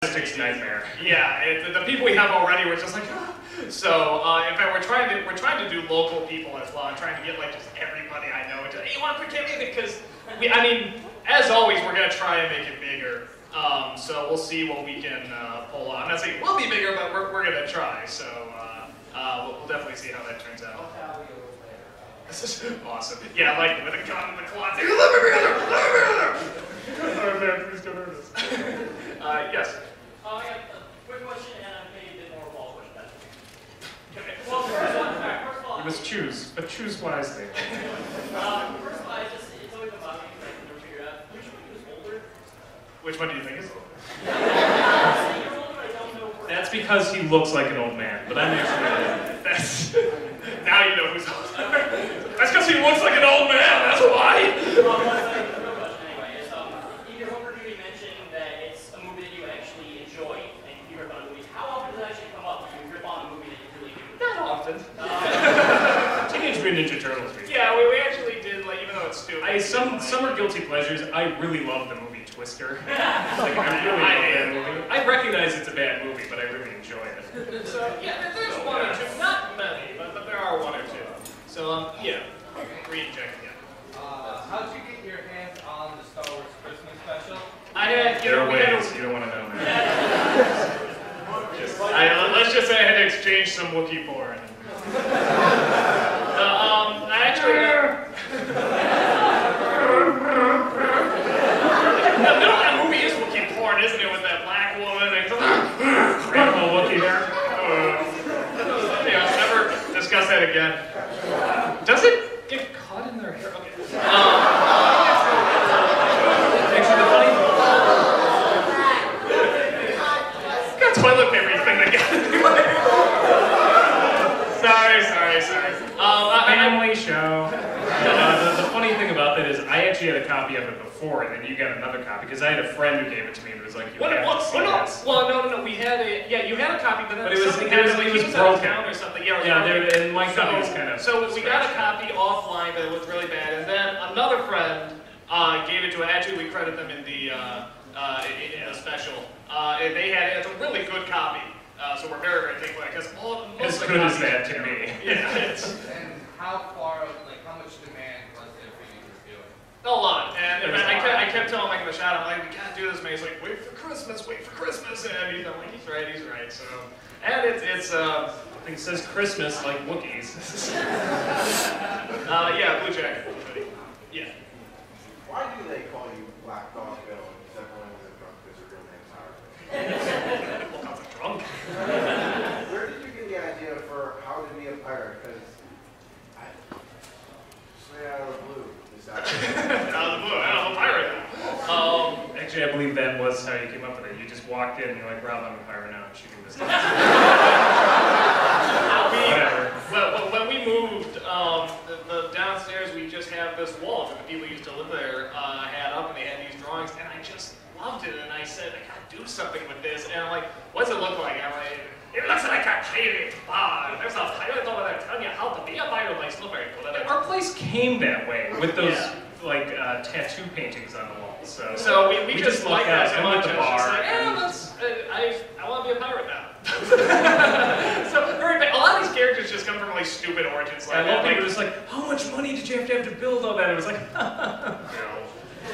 nightmare. Yeah, the people we have already were just like, ah. So in fact, we're trying to do local people as well. I'm trying to get like just everybody I know to, hey, you want to get me? Because I mean, as always, we're gonna try and make it bigger. So we'll see what we can pull on. I'm not saying we'll be bigger, but we're gonna try. So we'll definitely see how that turns out. This is awesome. Yeah, like with a gun in the closet. Let me be there! Let me be there! Oh man, please don't hurt us. Yes. I got a quick question and maybe a bit more ball question. Okay. Well, first of all, You must choose, but choose wisely. first of all, it's always about me because I can never figure out which one is older. Which one do you think is older? You're older, I don't know. That's because he looks like an old man, but I'm actually... That's... Now you know who's older. That's because he looks like an old man, that's why! The real question anyway is, in your overview you mentioned that it's a movie that you actually enjoy and you rip on movies. How often does it actually come up when you rip on a movie that you really do? Not often. Teenage Mutant Ninja Turtles. Yeah, we actually did, like, even though it's stupid. Some are guilty pleasures. I really love the movie Twister. Like, I really love that movie. I recognize it's a bad movie, but I really enjoy it. So, yeah, there's one or two. Not many, but there are one or two. So, yeah. Reject again. How'd you get your hands on the Star Wars Christmas special? I had, There are ways. You don't want to know that. let's just say I had to exchange some Wookiee porn. I actually... The middle of that movie is Wookiee porn, isn't it? With that black woman and... Randall Wookiee there. Yeah, I'll never discuss that again. Does it get caught in their hair? Okay. Actually, the funny... Got toilet paper thing again. Sorry. Family show. The funny thing about that is I actually had a copy of it before, and then you got another copy, because I had a friend who gave it to me, but it was like, you have to see this. Well, no, we had a, yeah, you had a copy, but then But it was broken down or something. Yeah, and my copy was kind of... So we got a copy offline, but it was really bad, and then another friend gave it to us. Actually, we credit them in the special. And they had, it's a really good copy, so we're very, very thankful, because as good as that to me. Yeah, it's... And how far, like, how much demand was there for you to do it? A lot, and I kept telling Mike in the shot, I'm like, we can't do this, man. He's like, wait for Christmas, and I'm like, he's right, so. And it's I think it says Christmas like Wookiees. yeah, Blue Jacket. Yeah. Why do they call you Black Dog Bill instead of only when they're drunk because your real name's Howard? Well, because I'm drunk. Where did you get the idea for how to be a pirate? Because straight out of the blue. Out of the blue, I'm a pirate. Actually, I believe that was how you came up with it. You just walked in and you're like, Rob, I'm a pirate now. I'm shooting this stuff. Whatever. Well, when we moved, the downstairs, we just have this wall that the people who used to live there had up, and they had these drawings, and I just loved it, and I said, I gotta do something with this, and I'm like, what does it look like? And I'm like, it looks like a pirate. There's a pirate over there telling you how to be a pirate. Like, it's not very cool. Our place came that way with those like tattoo paintings on the walls. So we just like that so much. The bar. I want to be a pirate now. So a lot of these characters just come from like stupid origins. Like I love people just like, how much money did you have to build all that? It was like, no.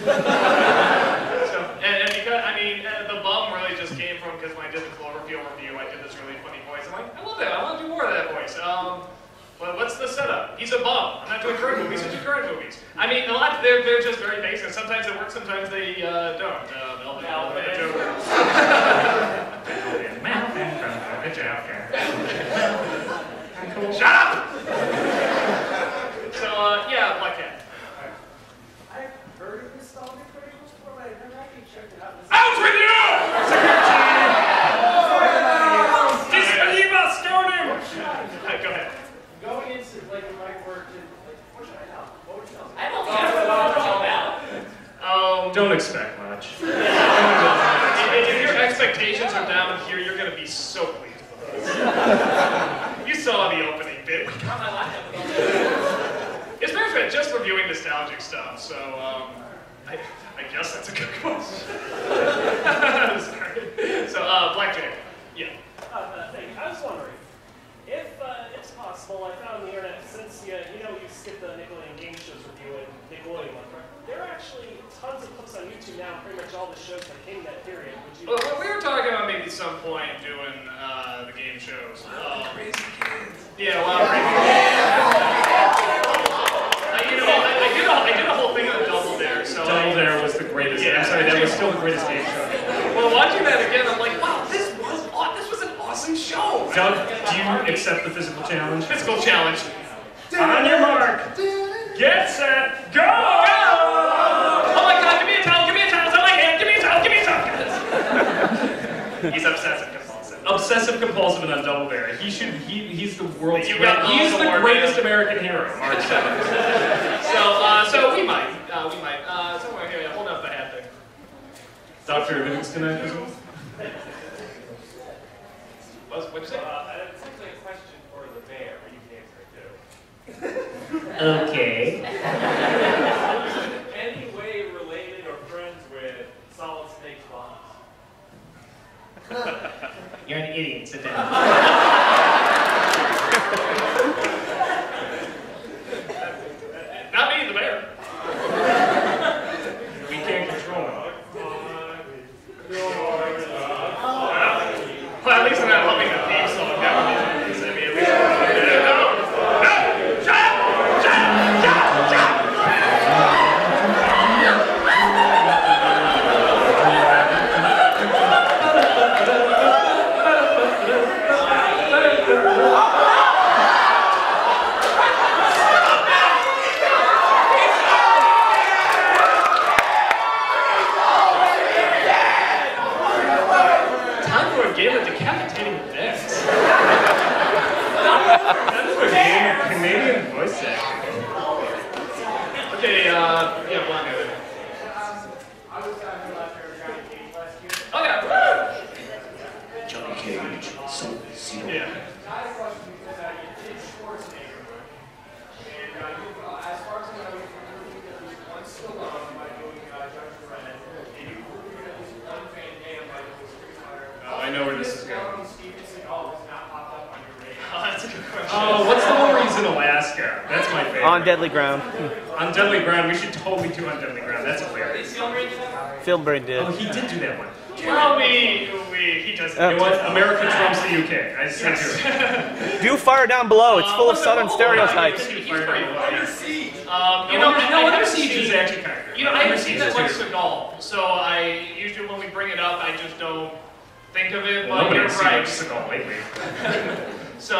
So, and because I mean the bum really just came from because when I did the Cloverfield review, I did this really funny voice. I'm like, I love that. I want to do more of that voice. Well, what's the setup? He's a bum. I'm not doing current movies. I do current movies. I mean, a lot. They're just very basic. Sometimes it works. Sometimes they don't. Shut up! So yeah, Black Cat. I've heard of this Star Wars before, but I've never actually checked it out. Out with you! Disbelieve us, stone him! Go ahead. Going into like my work, like, what should I know? What would you tell me? I don't think I know about. Don't expect much. If your expectations are down here, you're going to be so pleased with us. You saw the opening bit. We got my laptop. It's very fun, just reviewing nostalgic stuff, so I guess that's a good question. So, Blackjack. Yeah. Thank you. I was wondering, if it's possible, I found on the internet, since you skip the Nickelodeon game shows review and Nickelodeon one, there are actually tons of clips on YouTube now, pretty much all the shows that came in that period. Would you? Well, we were talking about maybe some point doing the game shows. Crazy kids. Yeah, well, I did a whole thing on Double Dare. So Double Dare was the greatest. Yeah. I'm sorry, that was still the greatest game show. Well, watching that again, I'm like, wow, this was an awesome show. Doug, do you accept the physical challenge? Physical challenge. On your mark. Get set. Go! Oh my God! Give me a towel! Give me a towel! It's on my hand! Give me a towel! Give me a towel! He's obsessive compulsive. Obsessive compulsive and on Double Dare. He's the world's You got he's those the award, greatest man. American hero. March 7th. So we might. Somewhere here, hold up the hat there. Dr. Livingston, I presume? What'd you say? It's actually a question for the bear, but you can answer it too. Okay. Any way related or friends with Solid Snake's boss? You're an idiot. Sit down. Not me, the bear. We can't control him. Well, at least I'm not humming the theme song. That would be nice. I mean, at least time for a game of decapitating decks. Canadian voice acting. Okay, yeah, one minute. I was talking about your Johnny Cage last year. Okay. Johnny Cage, so zero. Yeah. I had a question because you did Schwarzenegger, and as far as I know, you reviewed at least one Stallone by doing Judge Dredd, and you reviewed at least one Van Damme by doing Street Fighter. I know where this is going. Steven Seagal has not popped up on your radar. Oh, that's a good question. Oh, what's the one where he's in Alaska? That's my favorite. On Deadly Ground. On Deadly Ground, we should totally do On Deadly Ground. That's hilarious. Filmbrain did. Oh, he did do that one. Well, he does. You know what? America trumps the UK. I just said to it. Do Fire Down Below. It's full of Southern stereotypes. He's pretty Under funny. Siege. Under Siege is actually kind of good. I Under haven't Siege seen is that like good. Seagal, so I usually when we bring it up, I just don't think of it. But Nobody you're has seen right. Seagal lately. So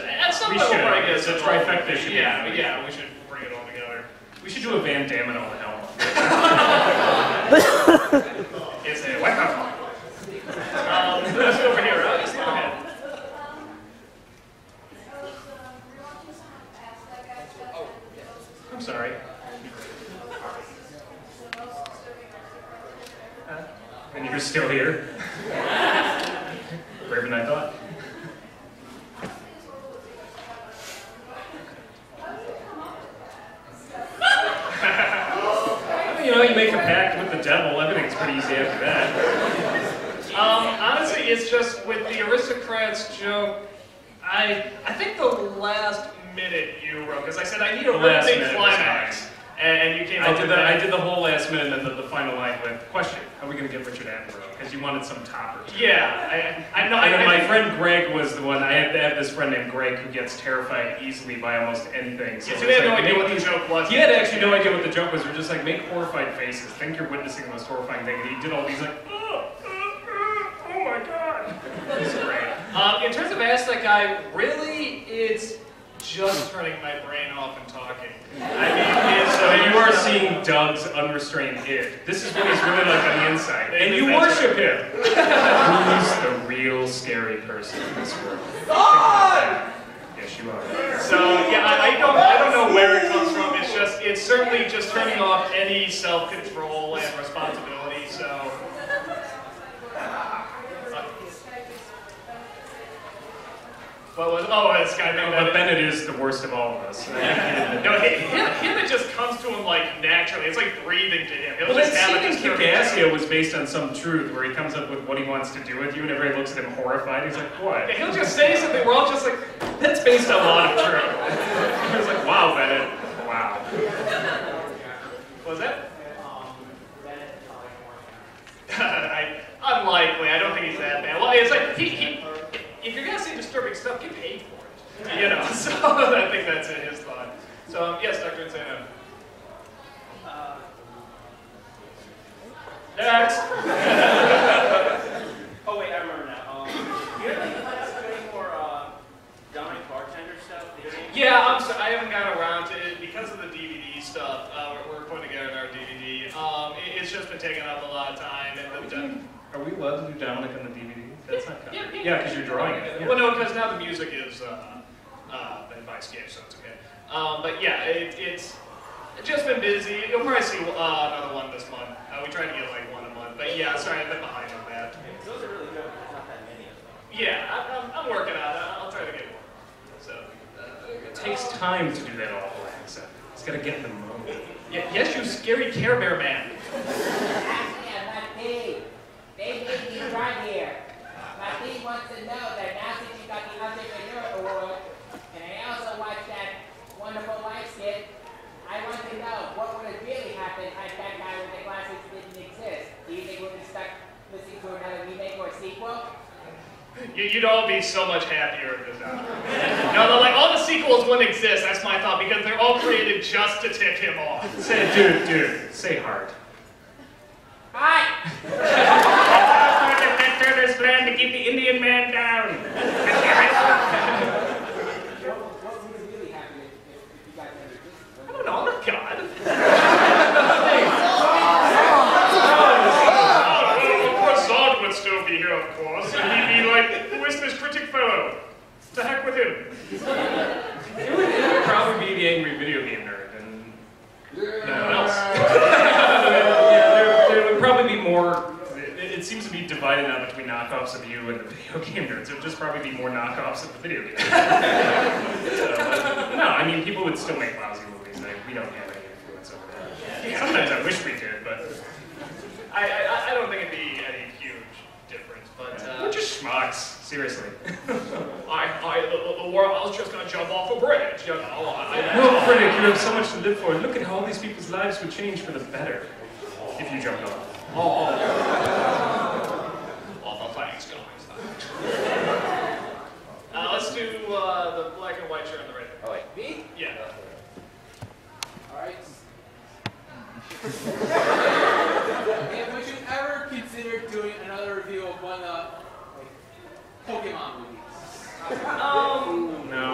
at some We level, should. probably get It's a trifecta should be Yeah, fun. yeah, we should bring it all together. We should do a Van Damme and all the hell. It's a wake up. Let's go over here. Just go ahead. I'm sorry. And you're still here? Braver than I thought. You know, you make a pact with the devil, everything's pretty easy after that. Honestly, it's just with the aristocrats joke. I think the last minute you wrote, because I said I need a The real last big minute was climax, and you came I up did with that. I did the whole last minute and then the final line with, question, how are we going to get Richard Attenborough? Because you wanted some topper. Yeah, I know. I know my friend Greg was the one. I have this friend named Greg who gets terrified easily by almost anything. So it's he had no like, idea make what the joke was. He had actually no idea what the joke was. We're just like, make horrified faces. Think you're witnessing the most horrifying thing. And he did all these like, oh my god. It's great. In terms of Ask That Guy, really, it's just turning my brain off and talking. I mean, So you are seeing Doug's unrestrained id. This is what he's really like on the inside. And you worship him. Who's the real scary person in this world? Yes, you are. So yeah, I don't know where it comes from. It's certainly just turning off any self-control and responsibility. So. What was? Oh, this guy. No, but Bennett is the worst of all of us. No, him it just comes to him like naturally. It's like breathing to him. He'll Well, just that have scene it. in Kick-Assio was based on some truth, where he comes up with what he wants to do with you, and everybody looks at him horrified. He's like, what? Yeah, he'll just say something. We're all just like, That's based on a lot of truth. I was like, wow, Bennett. Wow. what was that? Unlikely. I don't think he's that bad. Well, it's like if you're gonna say disturbing stuff, get paid for it. You know. So I think that's his thought. So yes, Dr. Insano. Next. Oh wait, I remember now. You ever think about us doing more Dominic bartender stuff? Yeah, I haven't gotten around to it because of the DVD stuff. We're putting together our DVD. It's just been taking up a lot of time. Are we allowed to do Dominic on the DVD? That's not covered. Yeah, Yeah, because you're drawing it. Yeah. Well, no, because now the music is by Sketch, so it's okay. But yeah, it's just been busy. You'll probably see another one this month. We try to get like one a month. But yeah, sorry, I've been behind on that. Those are really good, but there's not that many of them. Yeah, I'm working on it. I'll try to get one. So It takes time to do that awful accent. It's got to get in the mode. yes, you scary Care Bear man. Actually, I'm not paid. They made me run here. My team wants to know that now since you got the Entrepreneur Award, and I also watched that Wonderful Life skit, I want to know what would have really happened if that guy with the glasses didn't exist. Do you think we'll be stuck listening to another remake or sequel? You'd all be so much happier if this happened. No, like all the sequels wouldn't exist. That's my thought because they're all created just to tick him off. Say, dude, say hard. Hi! Turner's plan to keep the Indian man down. What would have really happened if you guys never existed? I don't know, I'm not God. Of course, Zod would still be here, of course, and he'd be like, who is this critic fellow? To heck with him. It would probably be the angry video game nerd and no one else. There would probably be more. It seems to be divided now between knockoffs of you and the video game nerds. There would just probably be more knockoffs of the video game nerds. No, I mean, people would still make lousy movies. Like, we don't have any influence over that. Sometimes I wish we did, but I don't think it'd be any huge difference, but... we're just schmucks, seriously. The world, I was just gonna jump off a bridge, you know. No, Frederick, you have so much to live for. Look at how all these people's lives would change for the better if you jumped off. Oh, thanks, guys. Let's do the black and white shirt on the right there. Oh, wait, me? Yeah. Alright. And would you ever consider doing another review of one Pokemon movie? No.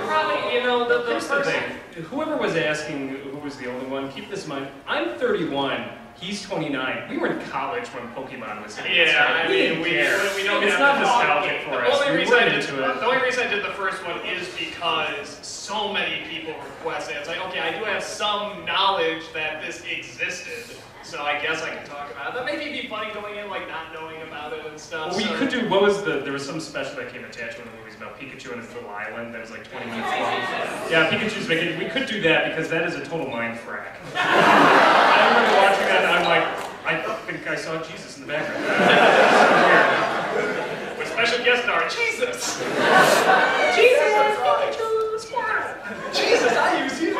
Probably, you know, the Here's the first thing. Whoever was asking who was the only one, keep this in mind. I'm 31. He's 29. We were in college when Pokemon was hitting. Yeah, I mean, we don't It's have not to nostalgic for us. The only We reason weren't I did into it. the only reason I did the first one is because so many people requested it. It's like, okay, I do have some knowledge that this existed, so I guess I can talk about it. But maybe it'd be funny going in like not knowing about it and stuff. Well, we so. could do, there was some special that came attached to one of the movies about Pikachu and his little island that was like 20 minutes long. Yeah, Pikachu's vacation. We could do that because that is a total mind frack. I remember watching that and I'm like, I think I saw Jesus in the background. With special guest star, Jesus! Jesus, Pikachu, smart. Jesus, I use you!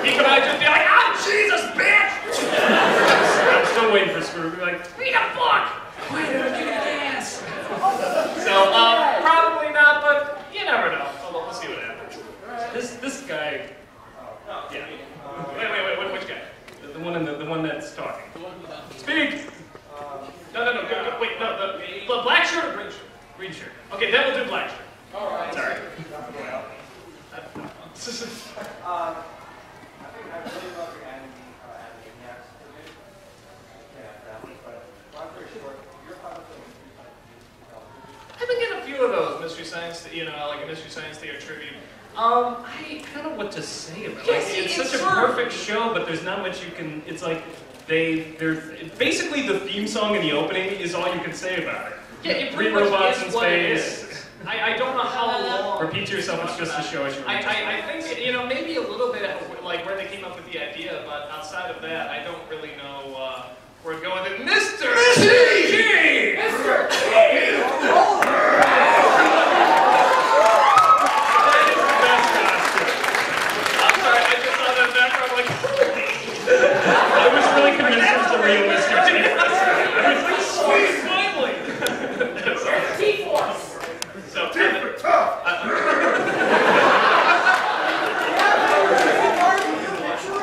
He could just be like, I'm Jesus, bitch! I'm still waiting for Screw to be like, Read a book! Why don't you dance? So, probably not, but you never know. We'll see what happens. this guy. Yeah. Wait, which guy? The one that's talking. Speak! No, wait, no, the black shirt or green shirt? Green shirt. Okay, then we'll do black shirt. Alright. Sorry. I think I really love your anime yes. But long story short, your product I've been getting a few of those Mystery Science, like a Mystery Science Theater tribute. I don't know what to say about it. Yeah, Like, it's such a perfect show, but there's not much you can. It's like they're basically the theme song in the opening is all you can say about it. Yeah, it Three pretty much robots is in what it space. is. I don't know how long. Repeat to yourself, it's just to show us your I think, you know, maybe a little bit of, like, where they came up with the idea, but outside of that, I don't really know where to go with it. Mr. G! Mr. G! I'm sorry, I just saw that background, like, I was really convinced it was the real Mr. T. I was like, sweet, finally! T-Force! So, tough.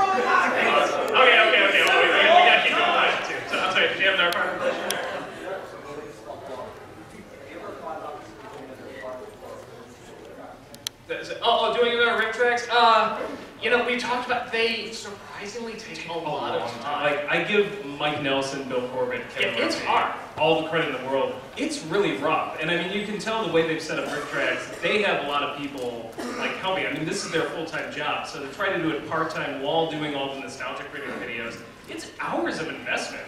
Okay. Well, we gotta keep going on too. So, I'm sorry, did you have another part of the question? Doing another rip tracks? You know, we talked about, they surprisingly take a lot of time. Like, I give Mike Nelson, Bill Corbett, Kevin Yeah, it's Murphy hard. all the credit in the world. It's really rough. And I mean, you can tell the way they've set up rip tracks, they have a lot of people, like, helping. I mean, this is their full-time job. So to try to do it part-time while doing all the nostalgic critic videos, it's hours of investment.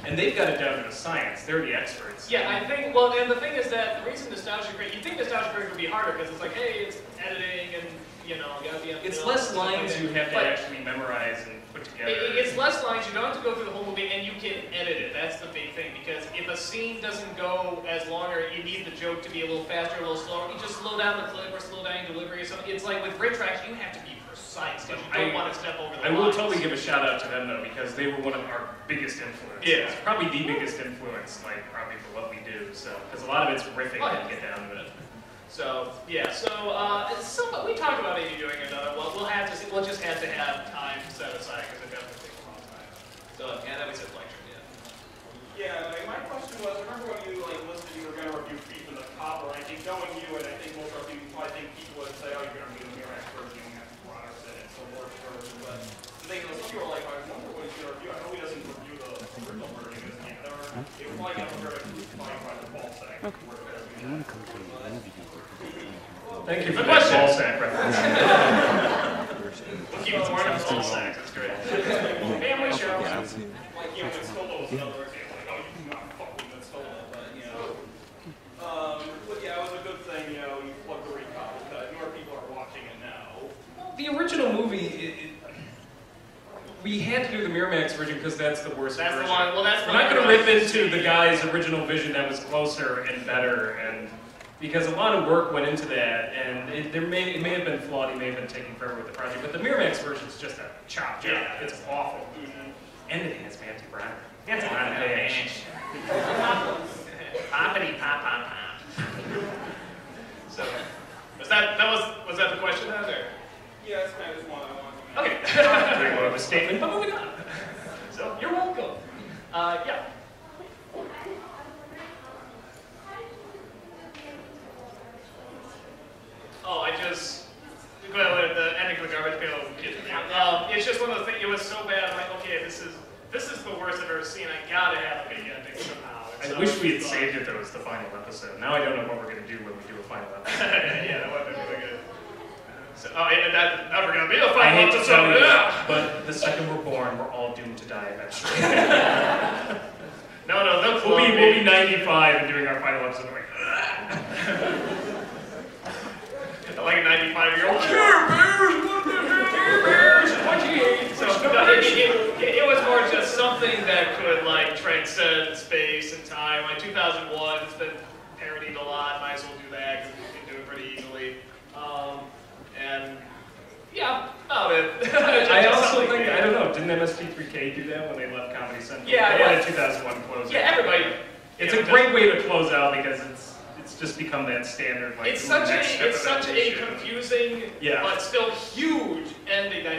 And they've got it down to a science. They're the experts. Yeah, I think, well, and the thing is that the reason Nostalgia Critic, you think Nostalgia Critic would be harder because it's like, hey, it's editing and, you know, you gotta be on It's film less and stuff like lines that. you have to But actually memorize and put together. it's less lines, you don't have to go through the whole movie, and you can edit it. That's the big thing, because if a scene doesn't go as long, or you need the joke to be a little faster, a little slower, you just slow down the clip or slow down your delivery or something. It's like with rip tracks, you have to be precise, because you don't want to step over the I will lines. totally give a shout out to them though, because they were one of our biggest influences. Yeah. Probably the biggest influence, like probably for what we do. So, because a lot of it's riffing and get down to it. So yeah, so we talked about maybe doing another. Well, we'll just have to have time set aside because it definitely takes a long time. So yeah, that was a lecture. Yeah, like my question was, remember when you listed you were going to review Thief in the Copper? I think knowing you, and I think most of you, I think people would say, oh, you're going to review the Miramax version, you have products in it, so worse version. But the thing is, some people are like, I wonder what he's going to review. I know he doesn't review the original version of this either. It was probably not very fine by the ball sack. You want to come to the movie? Thank you for the ball sack reference. We'll keep it warm. Ball sacks, that's great. Family show. Like, you know, Vince Stolo was another example. Like, oh, you do not fuck with Vince Stolo, but, you know. But yeah, it was a good thing, you know, you plug the recopy cut. More people are watching it now. The original movie, we had to do the Miramax version because that's the worst That's version. the one. Well, that's We're not going to rip into the guy's original vision that was closer and better, and because a lot of work went into that, and it may have been flawed. He may have been taking forever with the project, but the Miramax version is just a chop job. Yeah. It's awful. And it has Matthew Broderick. That's a lot of fish. Poppity pop pop pop. So was that the question then, or? Yeah, that's kind of just one I wanted to Okay. Very more of a statement, but moving on. So you're welcome. Yeah. Oh, the ending of the garbage pail. It's just one of those things. It was so bad. I'm like, okay, this is the worst I've ever seen. I gotta have a big ending somehow. I wish we had saved it though as the final episode. Now I don't know what we're going to do when we do a final episode. Yeah, that would have been really good. So, yeah, that's never gonna be a I final hate to tell episode. you, Yeah. but the second we're born, we're all doomed to die eventually. No, that's we'll be 95 and doing our final episode. Like a 95-year-old. Care Bears, what the hell? Care Bears, what you eat? So it was more just something that could like transcend space and time. Like 2001, it's been parodied a lot. Might as well do that because we can do it pretty easily. And yeah, about it. I also think, I don't know, didn't MST3K do that when they left Comedy Central? Yeah, they had a 2001 closer. Yeah, everybody. It's a great way to close out because it's just become that standard. Like, It's such a confusing, yeah, but still huge ending.